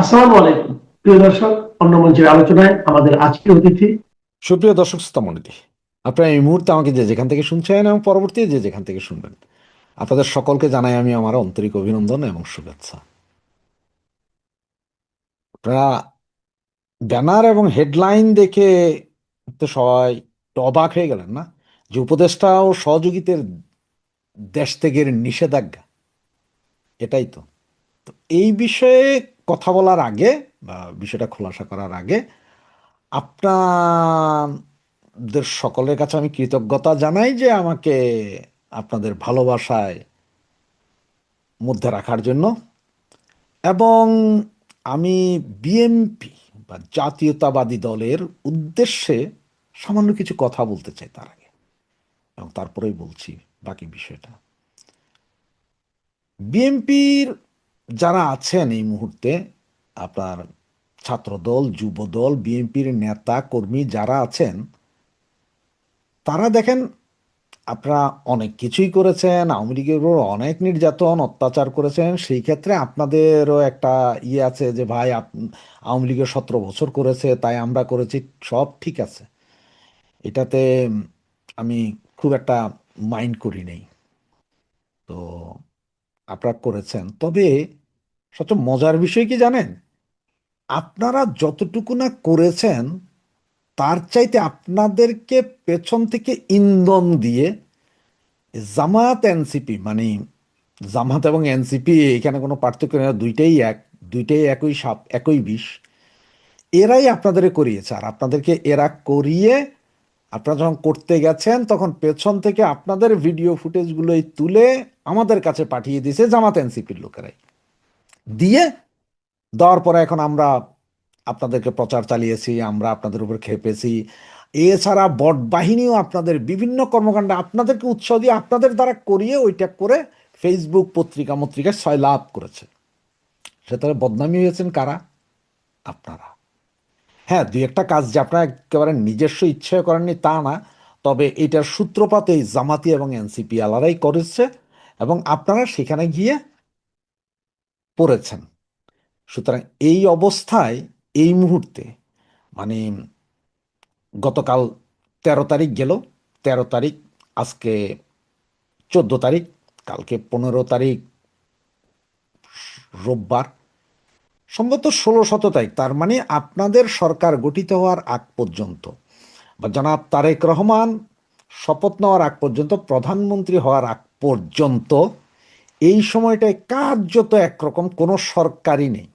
আসসালামু আলাইকুম প্রিয় দর্শক। অন্য মঞ্চের আলোচনায় আমাদের আজকের অতিথি। সুপ্রিয় দর্শক শ্রোতা মণ্ডলী, আপনারা এই মুহূর্তে আমাকে যে যেখান থেকে শুনছেন এবং পরবর্তী যে যেখান থেকে শুনবেন, আপনাদের সকলকে জানাই আমি আমার আন্তরিক অভিনন্দন এবং শুভেচ্ছা। আপনারা ব্যানার এবং হেডলাইন দেখে তো সবাই একটু অবাক হয়ে গেলেন না, যে উপদেষ্টা ও সহযোগীদের দেশ থেকে নিষেধাজ্ঞা। এটাই তো। তো এই বিষয়ে কথা বলার আগে বা বিষয়টা খোলাসা করার আগে আপনাদের সকলের কাছে আমি কৃতজ্ঞতা জানাই যে আমাকে আপনাদের ভালোবাসায় মধ্যে রাখার জন্য। এবং আমি বিএনপি বা জাতীয়তাবাদী দলের উদ্দেশ্যে সামান্য কিছু কথা বলতে চাই তার আগে, এবং তারপরেই বলছি বাকি বিষয়টা। বিএনপির যারা আছেন এই মুহূর্তে, আপনার ছাত্রদল, যুবদল, বিএনপির নেতা কর্মী যারা আছেন, তারা দেখেন আপনারা অনেক কিছুই করেছেন, আওয়ামী লীগের উপর অনেক নির্যাতন অত্যাচার করেছেন। সেই ক্ষেত্রে আপনাদেরও একটা ইয়ে আছে যে ভাই আওয়ামী লীগের 17 বছর করেছে তাই আমরা করেছি, সব ঠিক আছে। এটাতে আমি খুব একটা মাইন্ড করি নেই। তো আপনারা করেছেন, তবে সবচেয়ে মজার বিষয় কি জানেন, আপনারা যতটুকু না করেছেন তার চাইতে আপনাদেরকে পেছন থেকে ইন্ধন দিয়ে জামাত এনসিপি, মানে জামাত এবং এনসিপি এখানে কোনো পার্থক্য নেই, দুইটাই এক, দুইটাই একই সাপ একই বিষ। এরাই আপনাদের করিয়েছে, আর আপনাদেরকে এরা করিয়ে আপনারা যখন করতে গেছেন তখন পেছন থেকে আপনাদের ভিডিও ফুটেজগুলোই তুলে আমাদের কাছে পাঠিয়ে দিয়েছে জামাত এনসিপির লোকেরাই। দিয়ে দেওয়ার পরে এখন আমরা আপনাদেরকে প্রচার চালিয়েছি, আমরা আপনাদের উপর খেপেছি। এছাড়া বট বাহিনীও আপনাদের বিভিন্ন কর্মকাণ্ডে আপনাদেরকে উৎসাহ দিয়ে আপনাদের দ্বারা করিয়ে ওইটা করে ফেসবুক পত্রিকা মত্রিকায় সয়লাভ করেছে। সেটাতে বদনামী হয়েছেন কারা? আপনারা। হ্যাঁ, দুই একটা কাজ যে আপনারা একেবারে নিজস্ব ইচ্ছায় করেননি তা না, তবে এটার সূত্রপাত এই জামাতি এবং এনসিপি আলাদাই করেছে, এবং আপনারা সেখানে গিয়ে পড়েছেন। সুতরাং এই অবস্থায় এই মুহূর্তে, মানে গতকাল 13 তারিখ গেল, 13 তারিখ, আজকে 14 তারিখ, কালকে 15 তারিখ রোববার, সম্ভবত 16-17 তারিখ, তার মানে আপনাদের সরকার গঠিত হওয়ার আগ পর্যন্ত বা জনাব তারেক রহমান শপথ নেওয়ার আগ পর্যন্ত, প্রধানমন্ত্রী হওয়ার আগ পর্যন্ত এই সময়টায় কার্যত একরকম কোনো সরকারই নেই।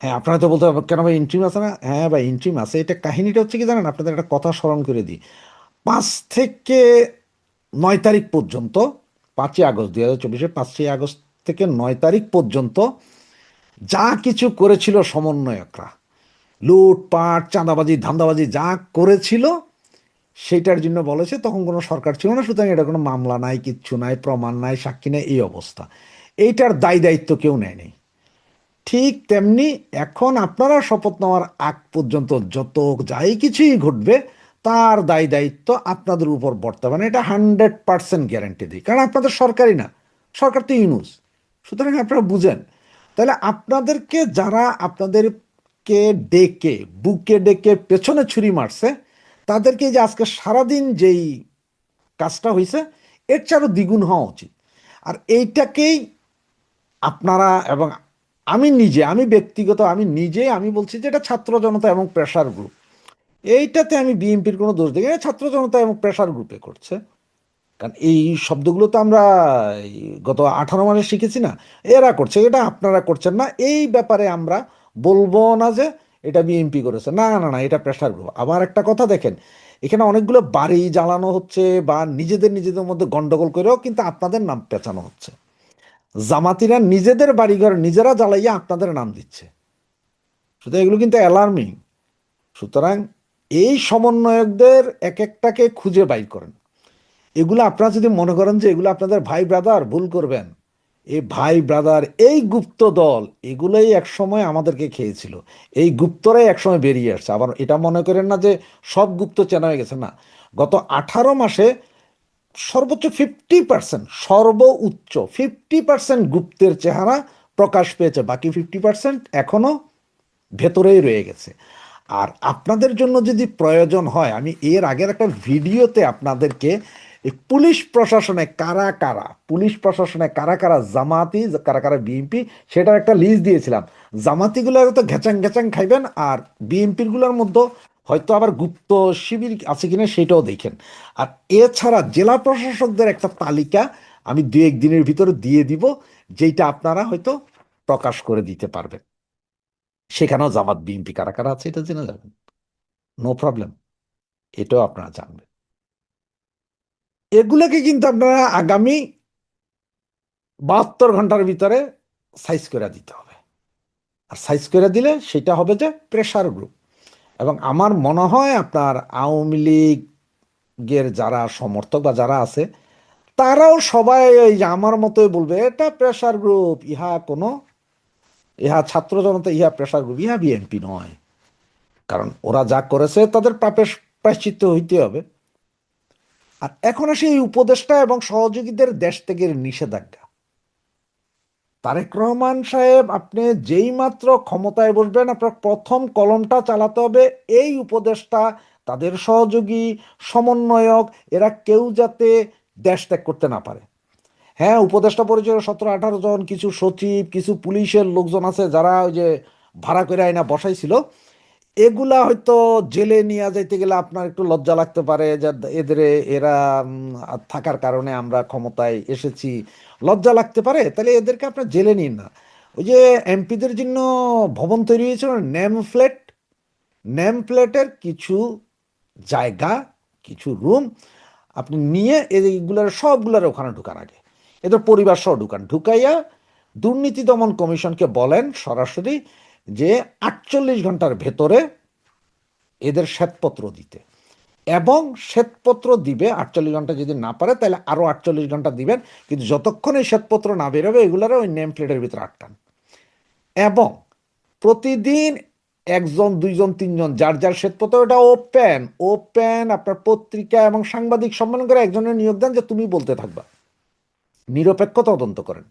হ্যাঁ, আপনারা তো বলতে হবে কেন ভাই ইন্ট্রিম আছে না? হ্যাঁ ভাই ইন্ট্রিম আছে। এটা কাহিনীটা হচ্ছে কি জানেন, আপনাদের একটা কথা স্মরণ করে দিই। 5 থেকে 9 তারিখ পর্যন্ত, 5ই আগস্ট 2024, 5ই আগস্ট থেকে 9 তারিখ পর্যন্ত যা কিছু করেছিল সমন্বয়করা, লুটপাট, চাঁদাবাজি, ধান্দাবাজি যা করেছিল, সেইটার জন্য বলেছে তখন কোনো সরকার ছিল না, সুতরাং এটা কোনো মামলা নাই, কিচ্ছু নাই, প্রমাণ নাই, সাক্ষী নাই, এই অবস্থা। এইটার দায় দায়িত্ব কেউ নেয়নি। ঠিক তেমনি এখন আপনারা শপথ নেওয়ার আগ পর্যন্ত যত যাই কিছুই ঘটবে তার দায় দায়িত্ব আপনাদের উপর বর্তাবে না, এটা 100% গ্যারান্টি দিই, কারণ আপনাদের সরকারই না, সরকার তো ইউনুস। সুতরাং আপনারা বুঝেন। তাহলে আপনাদেরকে যারা আপনাদেরকে ডেকে বুকে ডেকে পেছনে ছুরি মারছে, তাদেরকে যে আজকে সারাদিন যেই কাজটা হয়েছে এর চেয়ে আরো দ্বিগুণ হওয়া উচিত। আর এইটাকেই আপনারা এবং আমি নিজে, আমি ব্যক্তিগত, আমি নিজে আমি বলছি যে এটা ছাত্র জনতা এবং প্রেশার গ্রুপ। এইটাতে আমি বিএনপির কোনো দোষ দেখি না, ছাত্র জনতা এবং প্রেশার গ্রুপে করছে। কারণ এই শব্দগুলো তো আমরা এই গত 18 মাসে শিখেছি না, এরা করছে, এটা আপনারা করছেন না। এই ব্যাপারে আমরা বলবো না যে এটা বিএনপি করেছে, না না না, এটা প্রেশার গ্রুপ। আবার একটা কথা দেখেন, এখানে অনেকগুলো বাড়ি জ্বালানো হচ্ছে বা নিজেদের নিজেদের মধ্যে গন্ডগোল করেও কিন্তু আপনাদের নাম পেঁচানো হচ্ছে। জামাতিরা নিজেদের বাড়িঘর নিজেরা জ্বালাইয়া আপনাদের নাম দিচ্ছে। সুতরাং এগুলো কিন্তু অ্যালার্মিং। সুতরাং এই সমন্বয়কদের এক একটাকে খুঁজে বাইর করেন। এগুলো আপনারা যদি মনে করেন যে এগুলো আপনাদের ভাই ব্রাদার, ভুল করবেন। এই ভাই ব্রাদার, এই গুপ্ত দল, এগুলোই একসময় আমাদেরকে খেয়েছিল। এই গুপ্তরাই একসময় বেরিয়ে আসছে। আবার এটা মনে করেন না যে সব গুপ্ত চেনা হয়ে গেছে, না। গত 18 মাসে সর্বোচ্চ 50%, সর্বোচ্চ 50% গুপ্তের চেহারা প্রকাশ পেয়েছে, বাকি 50% এখনো ভেতরেই রয়ে গেছে। আর আপনাদের জন্য যদি প্রয়োজন হয়, আমি এর আগের একটা ভিডিওতে আপনাদেরকে এই পুলিশ প্রশাসনে কারা কারা জামাতি, কারা কারা বিএনপি, সেটার একটা লিস্ট দিয়েছিলাম। জামাতিগুলোর তো ঘেচাং ঘেচাং খাইবেন, আর বিএনপির গুলোর মধ্যে হয়তো আবার গুপ্ত শিবির আছে কিনা সেটাও দেখেন। আর এছাড়া জেলা প্রশাসকদের একটা তালিকা আমি 2-1 দিনের ভিতরে দিয়ে দিব, যেটা আপনারা হয়তো প্রকাশ করে দিতে পারবেন। সেখানেও জামাত বিএনপি কারা কারা আছে এটা জেনে যাবেন, নো প্রবলেম, এটাও আপনারা জানবেন। এগুলোকে কিন্তু আপনারা আগামী 72 ঘন্টার ভিতরে সাইজ করে দিতে হবে। আর সাইজ করে দিলে সেটা হবে যে প্রেসার গ্রুপ। এবং আমার মনে হয় আপনার আওয়ামী লীগের যারা সমর্থক বা যারা আছে, তারাও সবাই ওই যে আমার মতোই বলবে এটা প্রেসার গ্রুপ, ইহা ছাত্র জনতা, ইহা প্রেসার গ্রুপ, ইহা বিএনপি নয়। কারণ ওরা যা করেছে তাদের পাপের প্রায়শ্চিত্ত হইতে হবে। আর এখন আসে এই উপদেষ্টা এবং সহযোগীদের দেশ থেকে নিষেধাজ্ঞা। তারেক রহমান সাহেব, আপনি যেই মাত্র ক্ষমতায় বসবেন, আপনার প্রথম কলমটা চালাতে হবে এই উপদেষ্টা, তাদের সহযোগী, সমন্বয়ক, এরা কেউ যাতে দেশ ত্যাগ করতে না পারে। হ্যাঁ, উপদেষ্টা পরিচয় 17-18 জন, কিছু সচিব, কিছু পুলিশের লোকজন আছে যারা ওই যে ভাড়া করে আইনা বসাইছিল, এগুলা হয়তো জেলে নিয়ে যাইতে গেলে আপনার একটু লজ্জা লাগতে পারে যে এদের, এরা থাকার কারণে আমরা ক্ষমতায় এসেছি, লজ্জা লাগতে পারে। তাহলে এদেরকে আপনার জেলে নিন না। ওই যে এমপিদের জন্য ভবন তৈরি হয়েছিল, নেম প্লেটের কিছু জায়গা, কিছু রুম আপনি নিয়ে এইগুলার সবগুলার ওখানে ঢুকান, আগে এদের পরিবার সহ ঢুকাইয়া দুর্নীতি দমন কমিশনকে বলেন সরাসরি যে 48 ঘন্টার ভেতরে এদের শ্বেতপত্র দিতে। এবং শ্বেতপত্র দিবে 48 ঘন্টা, যদি না পারে তাহলে আরো 48 ঘন্টা দিবেন, কিন্তু যতক্ষণ এই শ্বেতপত্র না বেরোবে এগুলারও ওই নেম প্লেটের ভিতরে আটকান। এবং প্রতিদিন 1 জন 2 জন 3 জন যার যার শ্বেতপত্র, ওটা ওপেন ওপেন আপনার পত্রিকা এবং সাংবাদিক সম্মেলন করে একজনের নিয়োগ দেন যে তুমি বলতে থাকবা, নিরপেক্ষ তদন্ত করেন।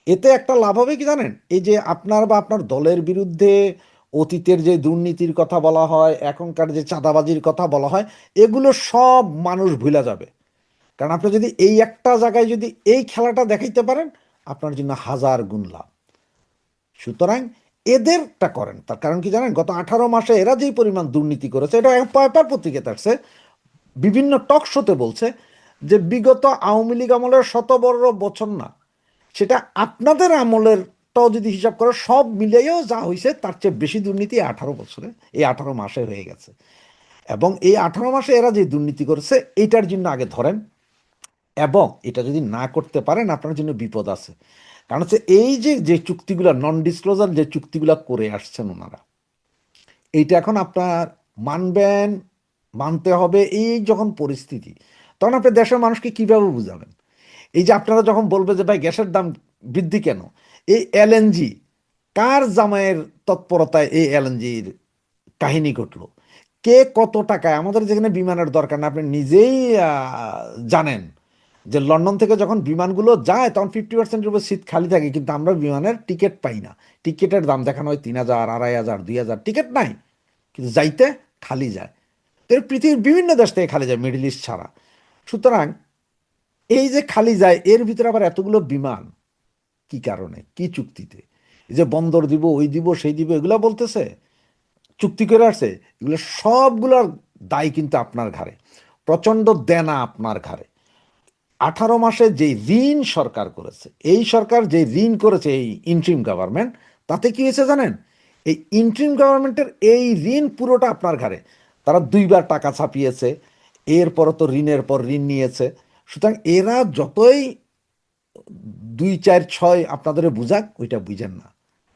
এতে একটা লাভ হবে কি জানেন, এই যে আপনার বা আপনার দলের বিরুদ্ধে অতীতের যে দুর্নীতির কথা বলা হয়, এখনকার যে চাঁদাবাজির কথা বলা হয়, এগুলো সব মানুষ ভুলে যাবে। কারণ আপনি যদি এই একটা জায়গায় যদি এই খেলাটা দেখাইতে পারেন, আপনার জন্য 1000 গুণ লাভ। সুতরাং এদেরটা করেন। তার কারণ কি জানেন, গত 18 মাসে এরা যেই পরিমাণ দুর্নীতি করেছে, এটা পেপার পত্রিকাতে আসছে, বিভিন্ন টক শোতে বলছে যে বিগত আওয়ামী লীগ আমলের 100 বছর না, সেটা আপনাদের আমলেরটাও যদি হিসাব করে সব মিলিয়েও যা হয়েছে তার চেয়ে বেশি দুর্নীতি 18 বছরে, এই 18 মাসে হয়ে গেছে। এবং এই 18 মাসে এরা যে দুর্নীতি করেছে এইটার জন্য আগে ধরেন। এবং এটা যদি না করতে পারেন আপনার জন্য বিপদ আছে। কারণ হচ্ছে এই যে যে চুক্তিগুলো, নন ডিসক্লোজার যে চুক্তিগুলো করে আসছেন ওনারা, এইটা এখন আপনার মানবেন, মানতে হবে। এই যখন পরিস্থিতি, তখন আপনি দেশের মানুষকে কিভাবে বুঝাবেন? এই যে আপনারা যখন বলবে যে ভাই গ্যাসের দাম বৃদ্ধি কেন, এই এলএনজি কার জামাইয়ের তৎপরতায় এই এলএনজির কাহিনী ঘটলো, কে কত টাকায়, আমাদের যেখানে বিমানের দরকার না, আপনি নিজেই জানেন যে লন্ডন থেকে যখন বিমানগুলো যায় তখন 50%-এর উপর সিট খালি থাকে, কিন্তু আমরা বিমানের টিকিট পাই না। টিকিটের দাম দেখানো হয় 3000, 2500, 2000, টিকিট নাই, কিন্তু যাইতে খালি যায়। তো পৃথিবীর বিভিন্ন দেশ থেকে খালি যায়, মিডল ইস্ট ছাড়া। সুতরাং এই যে খালি যায়, এর ভিতরে আবার এতগুলো বিমান, কি কারণে, কি চুক্তিতে? এই যে বন্দর দিব, ওই দিব, সেই দিব, এগুলো বলতেছে, চুক্তি করে আসছে, এগুলো সবগুলোর দায় কিন্তু আপনার ঘাড়ে, প্রচণ্ড দেনা আপনার ঘাড়ে। 18 মাসে যে ঋণ সরকার করেছে, এই সরকার যে ঋণ করেছে এই ইন্ট্রিম গভর্নমেন্ট, তাতে কি হয়েছে জানেন, এই ইন্ট্রিম গভর্নমেন্টের এই ঋণ পুরোটা আপনার ঘাড়ে। তারা 2বার টাকা ছাপিয়েছে, এরপরও তো ঋণের পর ঋণ নিয়েছে। সুতরাং এরা যতই 2 4 6 আপনাদের বুঝাক, ওইটা বুঝেন না।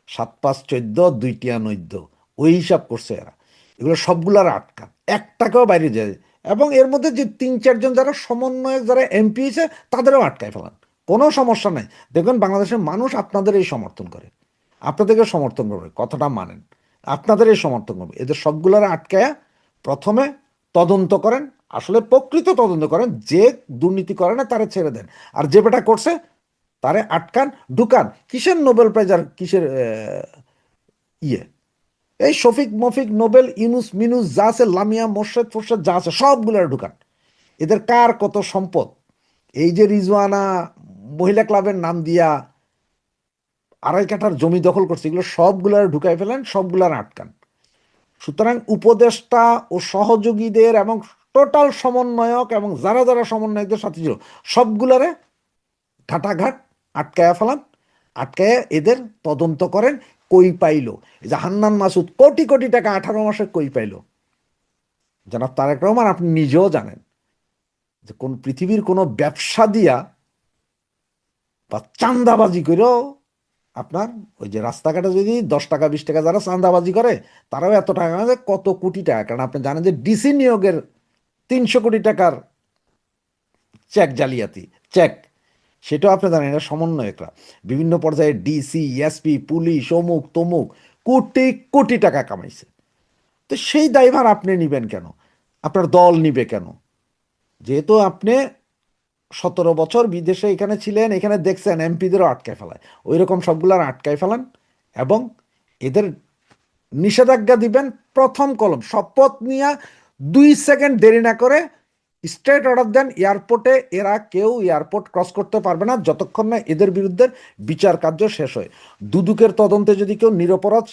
7 5 14, 2 টিয়া 9, ওই হিসাব করছে এরা। এগুলো সবগুলার আটকা, 1 টাকাও বাইরে যায়। এবং এর মধ্যে যে 3 4 জন যারা সমন্বয়ক, যারা এমপি হয়েছে, তাদেরও আটকায় ফেলান, কোনো সমস্যা নাই। দেখবেন বাংলাদেশের মানুষ আপনাদের এই সমর্থন করে, আপনাদেরকে সমর্থন করবে, কথাটা মানেন, আপনাদের এই সমর্থন করবে। এদের সবগুলার আটকায়া প্রথমে তদন্ত করেন, আসলে প্রকৃত তদন্ত করেন, যে দুর্নীতি করে না তারা ছেড়ে দেন, আর যে বেটা করছে তারে আটকান, ঢুকান। কিসের নোবেল প্রাইজ আর কিসের ইয়ে, এই শফিক মফিক নোবেল ইউনুস মিনুস যা আছে, লামিয়া মোর্শেদ ফোর্শেদ যা আছে সবগুলো ঢুকান। এদের কার কত সম্পদ, এই যে রিজওয়ানা মহিলা ক্লাবের নাম দিয়া 2.5 কাঠার জমি দখল করছে, এগুলো সবগুলার ঢুকাই ফেলেন, সবগুলার আটকান। সুতরাং উপদেষ্টা ও সহযোগীদের এবং টোটাল সমন্বয়ক এবং যারা যারা সমন্বয়কদের সাথে ছিল সবগুলারে ঘাটাঘাট আটকায়া ফেলান। আটকায়া এদের তদন্ত করেন। কই পাইলো, এই যে হান্নান মাসুদ কোটি কোটি টাকা 18 মাসে কই পাইলো, জনাব তারেক রহমান আপনি নিজেও জানেন যে কোন পৃথিবীর কোনো ব্যবসা দিয়া বা চাঁদাবাজি করেও আপনার ওই যে রাস্তাঘাটে যদি 10 টাকা 20 টাকা যারা চাঁদাবাজি করে তারাও এত টাকা, কত কোটি টাকা। কারণ আপনি জানেন যে ডিসি নিয়োগের 300 কোটি টাকার চেক জালিয়াতি, চেক, সেটাও আপনি জানেন। এটা সমন্বয়করা বিভিন্ন পর্যায়ে ডিসি এসপি পুলিশ অমুক তমুক কোটি কোটি টাকা কামাইছে। তো সেই দায়ভার আপনি নিবেন কেন, আপনার দল নিবে কেন? যেহেতু আপনি 17 বছর বিদেশে এখানে ছিলেন, এখানে দেখছেন এমপিদেরও আটকায় ফেলায়, ওই রকম সবগুলার আটকায় ফেলান এবং এদের নিষেধাজ্ঞা দিবেন। প্রথম কলম শপথ নিয়ে 2 সেকেন্ড দেরি না করে স্ট্রেট অর্ডার দেন, এয়ারপোর্টে এরা কেউ এয়ারপোর্ট ক্রস করতে পারবে না যতক্ষণ না এদের বিরুদ্ধে বিচার কার্য শেষ হয়। দুদকের তদন্তে যদি কেউ নিরপরাধ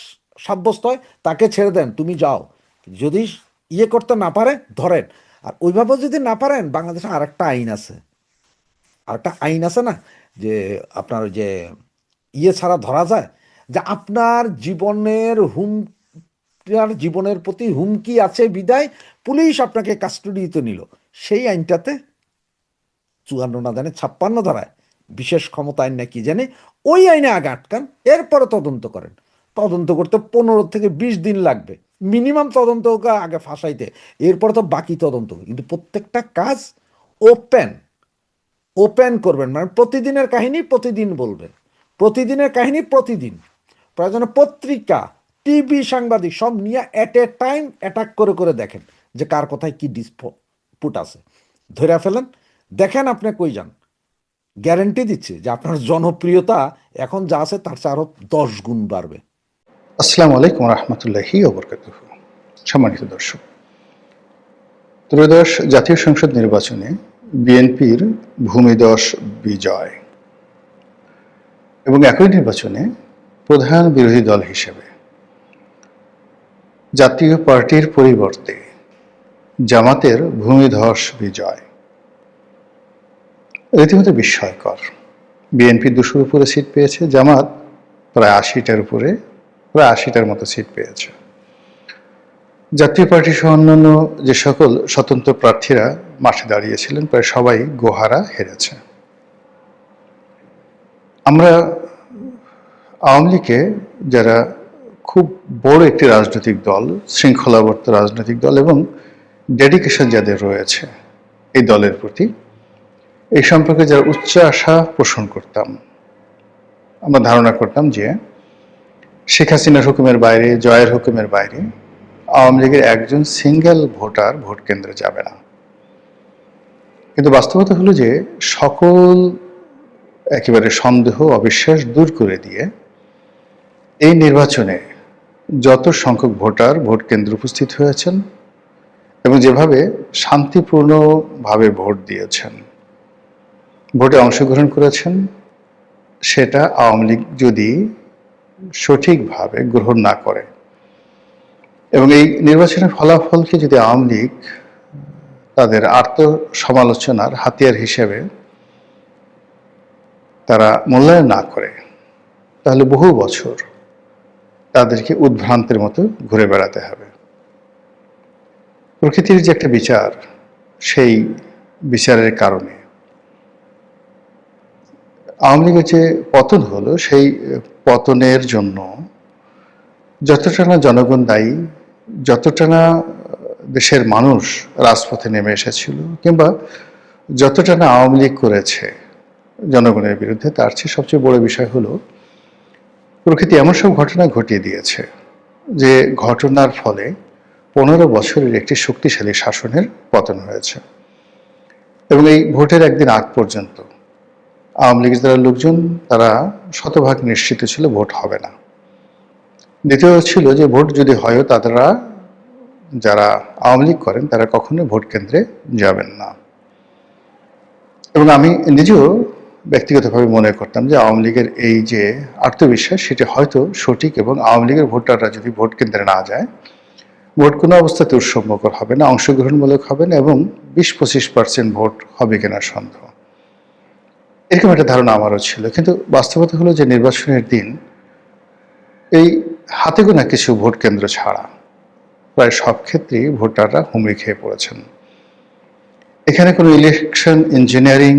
সাব্যস্ত হয় তাকে ছেড়ে দেন, তুমি যাও। যদি ইয়ে করতে না পারে ধরেন। আর ওইভাবে যদি না পারেন, বাংলাদেশে আরেকটা আইন আছে, আরেকটা আইন আছে না, যে আপনার ওই যে ইয়ে ছাড়া ধরা যায়, যে আপনার জীবনের প্রতি হুমকি আছে বিদায় পুলিশ আপনাকে কাস্টডিতে নিল, সেই আইনটাতে 54 না জানে 56 ধারায় বিশেষ ক্ষমতা আইন না কি জানে, ওই আইনে আগে আটকান, এরপরে তদন্ত করেন। তদন্ত করতে 15 থেকে 20 দিন লাগবে মিনিমাম, তদন্ত আগে ফাঁসাইতে, এরপরে তো বাকি তদন্ত। কিন্তু প্রত্যেকটা কাজ ওপেন ওপেন করবেন, মানে প্রতিদিনের কাহিনী প্রতিদিন বলবেন, প্রতিদিনের কাহিনী প্রতিদিন। প্রয়োজনে পত্রিকা টিভি সাংবাদিক সব নিয়ে এট এ টাইম অ্যাটাক করে করে দেখেন যে কার কোথায় কি ডিসপুট আছে, ধরে ফেলেন, দেখেন আপনি কই যান। গ্যারেন্টি দিচ্ছে যে আপনার জনপ্রিয়তা এখন যা আছে তার চেয়ে আরো 10 গুণ বাড়বে। আসসালামু আলাইকুম রহমতুল্লাহি ওয়া বারাকাতুহু। সম্মানিত দর্শক, ত্রয়োদশ জাতীয় সংসদ নির্বাচনে বিএনপির ভূমিধস বিজয় এবং একই নির্বাচনে প্রধান বিরোধী দল হিসেবে জাতীয় পার্টির পরিবর্তে জামাতের ভূমিধস বিজয় রীতিমতো বিস্ময়কর। বিএনপি 200-র উপরে সিট পেয়েছে, জামাত প্রায় 80টার উপরে, প্রায় 80টার মতো সিট পেয়েছে। জাতীয় পার্টি সহ অন্যান্য যে সকল স্বতন্ত্র প্রার্থীরা মাঠে দাঁড়িয়েছিলেন প্রায় সবাই গোহারা হেরেছে। আমরা আওয়ামী লীগে যারা খুব বড় একটি রাজনৈতিক দল, শৃঙ্খলাবদ্ধ রাজনৈতিক দল এবং ডেডিকেশন যাদের রয়েছে এই দলের প্রতি, এই সম্পর্কে যারা উচ্চ আশা পোষণ করতাম, আমরা ধারণা করতাম যে শেখ হাসিনার হুকুমের বাইরে, জয়ের হুকুমের বাইরে আওয়ামী লীগের একজন সিঙ্গেল ভোটার ভোট কেন্দ্রে যাবে না। কিন্তু বাস্তবতা হলো যে সকল একেবারে সন্দেহ অবিশ্বাস দূর করে দিয়ে এই নির্বাচনে যত সংখ্যক ভোটার ভোট কেন্দ্রে উপস্থিত হয়েছেন এবং যেভাবে শান্তিপূর্ণভাবে ভোট দিয়েছেন, ভোটে অংশগ্রহণ করেছেন, সেটা আওয়ামী লীগ যদি সঠিকভাবে গ্রহণ না করে এবং এই নির্বাচনের ফলাফলকে যদি আওয়ামী লীগ তাদের আত্মসমালোচনার হাতিয়ার হিসেবে তারা মূল্যায়ন না করে, তাহলে বহু বছর তাদেরকে উদ্ভ্রান্তের মতো ঘুরে বেড়াতে হবে। প্রকৃতির যে একটা বিচার, সেই বিচারের কারণে আওয়ামী লীগের যে পতন হলো, সেই পতনের জন্য যতটা না জনগণ দায়ী, যতটা না দেশের মানুষ রাজপথে নেমে এসেছিল, কিংবা যতটা না আওয়ামী লীগ করেছে জনগণের বিরুদ্ধে, তার চেয়ে সবচেয়ে বড় বিষয় হলো প্রকৃতি এমন সব ঘটনা ঘটিয়ে দিয়েছে যে ঘটনার ফলে 15 বছরের একটি শক্তিশালী শাসনের পতন হয়েছে। এবং এই ভোটের একদিন আগ পর্যন্ত আওয়ামী লীগের যারা লোকজন তারা শতভাগ নিশ্চিত ছিল ভোট হবে না। দ্বিতীয় ছিল যে ভোট যদি হয়ও তারা যারা আওয়ামী লীগ করেন তারা কখনোই ভোট কেন্দ্রে যাবেন না। এবং আমি নিজেও ব্যক্তিগতভাবে মনে করতাম যে আওয়ামী লীগের এই যে আত্মবিশ্বাস সেটা হয়তো সঠিক, এবং আওয়ামী লীগের ভোটাররা যদি ভোট কেন্দ্রে না যায়, ভোট কোনো অবস্থাতে উৎসবমুখর হবে না, অংশগ্রহণমূলক হবে না, এবং 20-25% ভোট হবে কিনা সন্দেহ। এরকম একটা ধারণা আমারও ছিল। কিন্তু বাস্তবতা হলো যে নির্বাচনের দিন এই হাতে গোনা কিছু ভোট কেন্দ্র ছাড়া প্রায় সব ক্ষেত্রেই ভোটাররা হুমড়ি খেয়ে পড়েছেন। এখানে কোনো ইলেকশন ইঞ্জিনিয়ারিং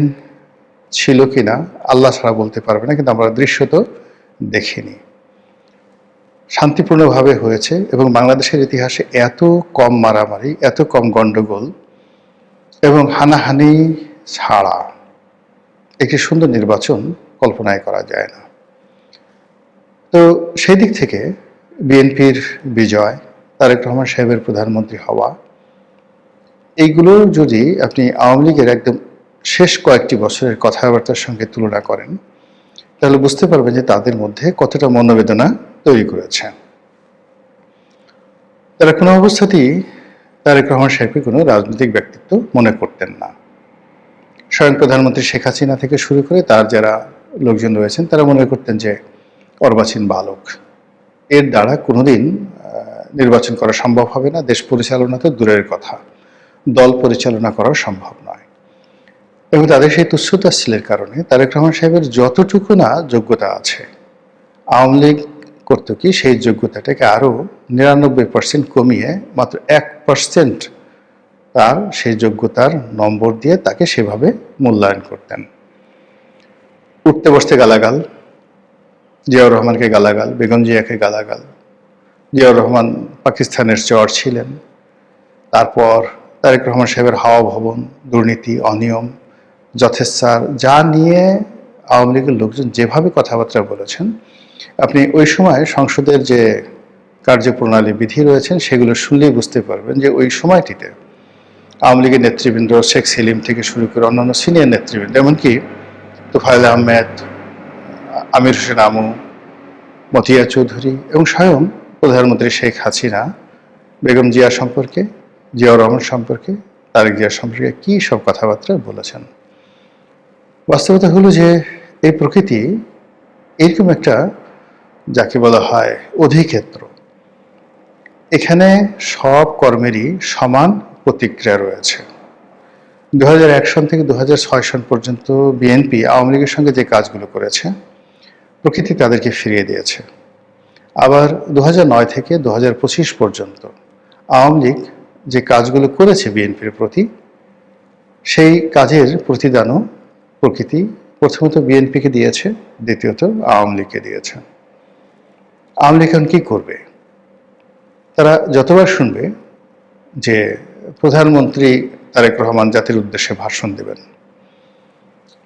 ছিল কিনা আল্লাহ ছাড়া বলতে পারবে না, কিন্তু আমরা দৃশ্য তো দেখিনি। শান্তিপূর্ণভাবে হয়েছে, এবং বাংলাদেশের ইতিহাসে এত কম মারামারি, এত কম গন্ডগোল এবং হানাহানি ছাড়া একটি সুন্দর নির্বাচন কল্পনাই করা যায় না। তো সেই দিক থেকে বিএনপির বিজয়, তারেক রহমান সাহেবের প্রধানমন্ত্রী হওয়া, এইগুলো যদি আপনি আওয়ামী লীগের একদম শেষ কয়েকটি বছরের কথাবার্তার সঙ্গে তুলনা করেন, তাহলে বুঝতে পারবেন যে তাদের মধ্যে কতটা মনোবেদনা তৈরি করেছে। তারা কোনো অবস্থাতেই তারেক রহমান সাহেবকে কোনো রাজনৈতিক ব্যক্তিত্ব মনে করতেন না। স্বয়ং প্রধানমন্ত্রী শেখ হাসিনা থেকে শুরু করে তার যারা লোকজন রয়েছেন তারা মনে করতেন যে অর্বাচীন বালক, এর দ্বারা কোনোদিন নির্বাচন করা সম্ভব হবে না, দেশ পরিচালনা তো দূরের কথা, দল পরিচালনা করাও সম্ভব নয়। এবং তাদের সেই তুচ্ছতাচ্ছিলের কারণে তারেক রহমান সাহেবের যতটুকু না যোগ্যতা আছে, আওয়ামী লীগ করতো কি সেই যোগ্যতাটাকে আরও 99% কমিয়ে মাত্র 1% তার সেই যোগ্যতার নম্বর দিয়ে তাকে সেভাবে মূল্যায়ন করতেন। উঠতে বসতে গালাগাল, জিয়াউর রহমানকে গালাগাল, বেগম জিয়াকে গালাগাল। জিয়াউর রহমান পাকিস্তানের চর ছিলেন। তারপর তারেক রহমান সাহেবের হাওয়া ভবন, দুর্নীতি, অনিয়ম, যথেচ্ছার, যা নিয়ে আওয়ামী লীগের লোকজন যেভাবে কথাবার্তা বলেছেন, আপনি ওই সময় সংসদের যে কার্যপ্রণালী বিধি রয়েছেন সেগুলো শুনলেই বুঝতে পারবেন যে ওই সময়টিতে আওয়ামী লীগের নেতৃবৃন্দ, শেখ সেলিম থেকে শুরু করে অন্যান্য সিনিয়র নেতৃবৃন্দ, এমনকি তোফায়েল আহমেদ, আমির হোসেন আমু, মতিয়া চৌধুরী এবং স্বয়ং প্রধানমন্ত্রী শেখ হাসিনা বেগম জিয়া সম্পর্কে, জিয়াউর রহমান সম্পর্কে, তারেক জিয়া সম্পর্কে কী সব কথাবার্তা বলেছেন। বাস্তবতা হলো যে এই প্রকৃতি এরকম একটা, যাকে বলা হয় অধিক্ষেত্র, এখানে সব কর্মেরই সমান প্রতিক্রিয়া রয়েছে। 2001 সন থেকে 2006 সন পর্যন্ত বিএনপি আওয়ামী লীগের সঙ্গে যে কাজগুলো করেছে প্রকৃতি তাদেরকে ফিরিয়ে দিয়েছে। আবার 2009 থেকে 2025 পর্যন্ত আওয়ামী লীগ যে কাজগুলো করেছে বিএনপির প্রতি, সেই কাজের প্রতিদানও প্রকৃতি প্রথমত বিএনপিকে দিয়েছে, দ্বিতীয়ত আওয়ামী লীগকে দিয়েছে। আওয়ামী লীগ এখন কী করবে? তারা যতবার শুনবে যে প্রধানমন্ত্রী তারেক রহমান জাতির উদ্দেশ্যে ভাষণ দেবেন,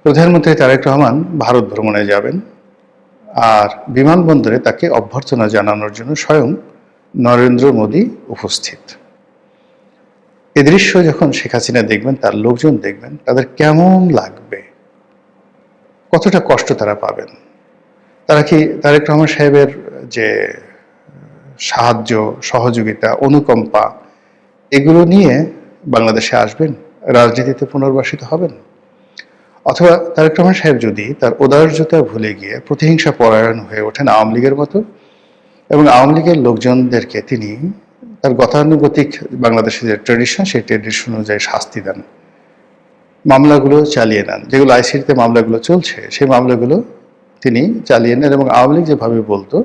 প্রধানমন্ত্রী তারেক রহমান ভারত ভ্রমণে যাবেন, আর বিমানবন্দরে তাকে অভ্যর্থনা জানানোর জন্য স্বয়ং নরেন্দ্র মোদী উপস্থিত, এ দৃশ্য যখন শেখ হাসিনা দেখবেন, তার লোকজন দেখবেন, তাদের কেমন লাগবে, কতটা কষ্ট তারা পাবেন। তারা কি তারেক রহমান সাহেবের যে সাহায্য, সহযোগিতা, অনুকম্পা, এগুলো নিয়ে বাংলাদেশে আসবেন, রাজনীতিতে পুনর্বাসিত হবেন? অথবা তারেক রহমান সাহেব যদি তার ঔদার্যতা ভুলে গিয়ে প্রতিহিংসা পরায়ণ হয়ে ওঠেন আওয়ামী লীগের মতো, এবং আওয়ামী লীগের লোকজনদেরকে তিনি তার গতানুগতিক বাংলাদেশের যে ট্রেডিশন, সেই ট্রেডিশন অনুযায়ী শাস্তি দেন, মামলাগুলো চালিয়ে নেন, যেগুলো আইসিটিতে মামলাগুলো চলছে সেই মামলাগুলো তিনি চালিয়ে নেন, এবং আওয়ামী লীগ যেভাবে বলতো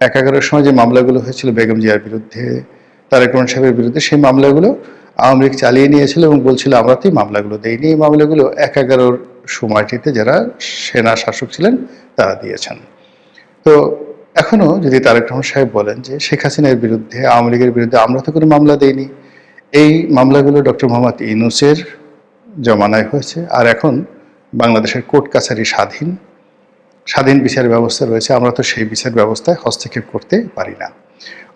11-11 সময় যে মামলাগুলো হয়েছিল বেগম জিয়ার বিরুদ্ধে, তারেক রহমান সাহেবের বিরুদ্ধে, সেই মামলাগুলো আওয়ামী লীগ চালিয়ে নিয়েছিল এবং বলছিল আমরা তো এই মামলাগুলো দেইনি। এই মামলাগুলো 11-11 সময়টিতে যারা সেনা শাসক ছিলেন তারা দিয়েছেন। তো এখনো যদি তারেক রহমান সাহেব বলেন যে শেখ হাসিনার বিরুদ্ধে, আওয়ামী লীগের বিরুদ্ধে আমরা তো কোনো মামলা দেইনি, এই মামলাগুলো ডক্টর মোহাম্মদ ইউনূসের জমানায় হয়েছে, আর এখন বাংলাদেশের কোর্ট কাছারি স্বাধীন বিচার ব্যবস্থা রয়েছে, আমরা তো সেই বিচার ব্যবস্থায় হস্তক্ষেপ করতে পারি না।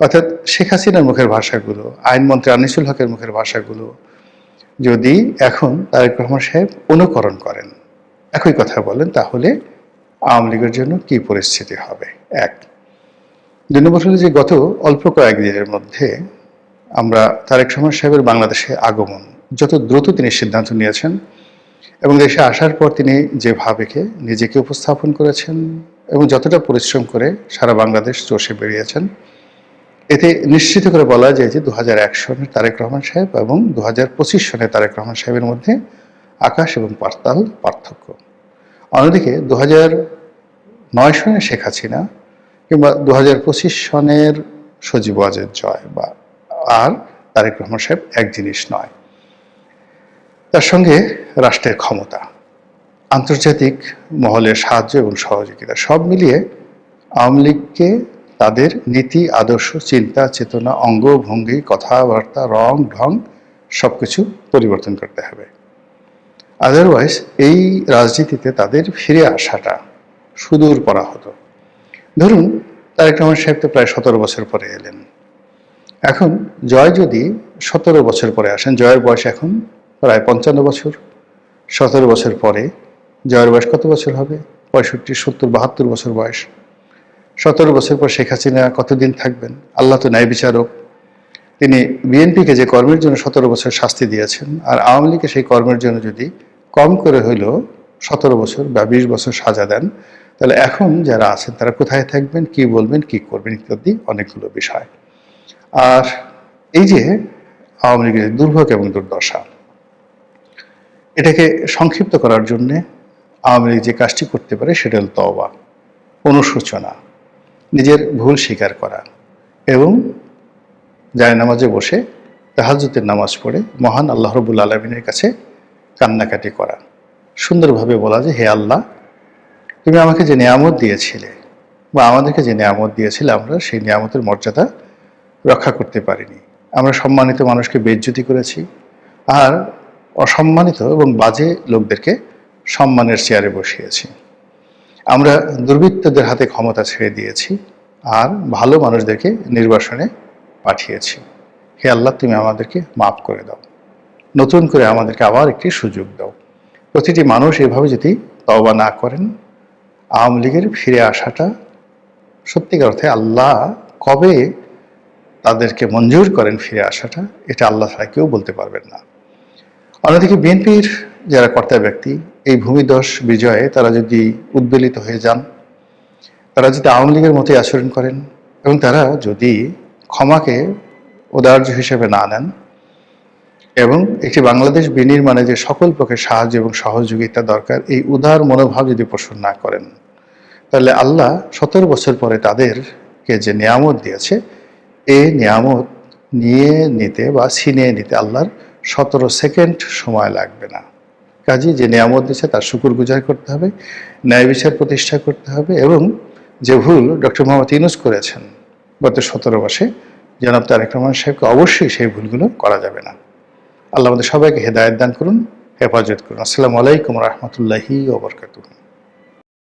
অর্থাৎ শেখ হাসিনার মুখের ভাষাগুলো, আইনমন্ত্রী আনিসুল হকের মুখের ভাষাগুলো যদি এখন তারেক রহমান সাহেব অনুকরণ করেন, একই কথা বলেন, তাহলে আওয়ামী লীগের জন্য কি পরিস্থিতি হবে? এক। ২ নম্বর হলো যে গত অল্প কয়েকদিনের মধ্যে আমরা তারেক রহমান সাহেবের বাংলাদেশে আগমন যত দ্রুত তিনি সিদ্ধান্ত নিয়েছেন এবং দেশে আসার পর তিনি যেভাবে নিজেকে উপস্থাপন করেছেন এবং যতটা পরিশ্রম করে সারা বাংলাদেশ চষে বেরিয়েছেন, এতে নিশ্চিত করে বলা যায় যে 2001 সনের তারেক রহমান সাহেব এবং 2025 সনের তারেক রহমান সাহেবের মধ্যে আকাশ এবং পাতাল পার্থক্য। অন্যদিকে 2009 সনের শেখ হাসিনা কিংবা 2025 সনের সজীব ওয়াজেদ জয় বা আর তারেক রহমান সাহেব এক জিনিস নয়। তার সঙ্গে রাষ্ট্রের ক্ষমতা, আন্তর্জাতিক মহলের সাহায্য এবং সহযোগিতা সব মিলিয়ে আওয়ামী লীগকে তাদের নীতি, আদর্শ, চিন্তা, চেতনা, অঙ্গভঙ্গি, কথাবার্তা, রং ঢং সবকিছু পরিবর্তন করতে হবে। আদারওয়াইজ এই রাজনীতিতে তাদের ফিরে আসাটা সুদূর পরা হতো। ধরুন তারেক রহমান সাহেব তো প্রায় 17 বছর পরে এলেন। এখন জয় যদি 17 বছর পরে আসেন, জয়ের বয়স এখন প্রায় 55 বছর। 17 বছর পরে জয়ের বয়স কত বছর হবে? 65, 70, 72 বছর বয়স। 17 বছর পর শেখ হাসিনা কতদিন থাকবেন? আল্লাহ তো ন্যায় বিচারক। তিনি বিএনপিকে যে কর্মের জন্য 17 বছর শাস্তি দিয়েছেন, আর আওয়ামী লীগকে সেই কর্মের জন্য যদি কম করে হইলেও 17 বছর বা 20 বছর সাজা দেন, তাহলে এখন যারা আছেন তারা কোথায় থাকবেন, কি বলবেন, কি করবেন ইত্যাদি অনেকগুলো বিষয়। আর এই যে আওয়ামী লীগের দুর্ভোগ এবং দুর্দশা, এটাকে সংক্ষিপ্ত করার জন্যে আওয়ামী লীগ যে কাজটি করতে পারে সেটা হল তওবা, অনুশোচনা, নিজের ভুল স্বীকার করা এবং জায়নামাজে বসে তাহাজ্জুদের নামাজ পড়ে মহান আল্লাহ রাব্বুল আলামিনের কাছে কান্নাকাটি করা, সুন্দরভাবে বলা যে হে আল্লাহ, তুমি আমাকে যে নিয়ামত দিয়েছিলে বা আমাদেরকে যে নিয়ামত দিয়েছিলে, আমরা সেই নিয়ামতের মর্যাদা রক্ষা করতে পারিনি। আমরা সম্মানিত মানুষকে বেইজ্জতি করেছি আর অসম্মানিত এবং বাজে লোকদেরকে সম্মানের চেয়ারে বসিয়েছি। আমরা দুর্বৃত্তদের হাতে ক্ষমতা ছেড়ে দিয়েছি আর ভালো মানুষদেরকে নির্বাসনে পাঠিয়েছি। হে আল্লাহ, তুমি আমাদেরকে মাফ করে দাও, নতুন করে আমাদেরকে আবার একটি সুযোগ দাও। প্রতিটি মানুষ এভাবে যদি তওবা না করেন, আওয়ামী লীগের ফিরে আসাটা সত্যিকার অর্থে আল্লাহ কবে তাদেরকে মঞ্জুর করেন ফিরে আসাটা, এটা আল্লাহ ছাড়া কেউ বলতে পারবেন না। অন্যদিকে বিএনপির যারা কর্তা ব্যক্তি এই ভূমিধস বিজয়ে তারা যদি উদ্বেলিত হয়ে যান, তারা যদি আওয়ামী লীগের মতোই আচরণ করেন এবং তারা যদি ক্ষমাকে উদার্য হিসেবে না নেন এবং একটি বাংলাদেশ বিনির্মাণে যে সকল প্রকার সাহায্য এবং সহযোগিতা দরকার এই উদার মনোভাব যদি পোষণ না করেন, তাহলে আল্লাহ 17 বছর পরে তাদেরকে যে নিয়ামত দিয়েছে এই নিয়ামত নিয়ে নিতে বা ছিনিয়ে নিতে আল্লাহর 17 সেকেন্ড সময় লাগবে না। কাজে যে নিয়ামত দিয়েছে তার শুকরগুজার করতে হবে, ন্যায় বিচার প্রতিষ্ঠা করতে হবে এবং যে ভুল ডক্টর মোহাম্মদ ইউনূস করেছেন গত 17 মাসে, জনাব তারেক রহমান সাহেবকে অবশ্যই সেই ভুলগুলো করা যাবে না। আল্লাহ আমাদের সবাইকে হেদায়েত দান করুন, হেফাজত করুন। আসসালামু আলাইকুম ওয়া রাহমাতুল্লাহি ওয়া বারাকাতুহু।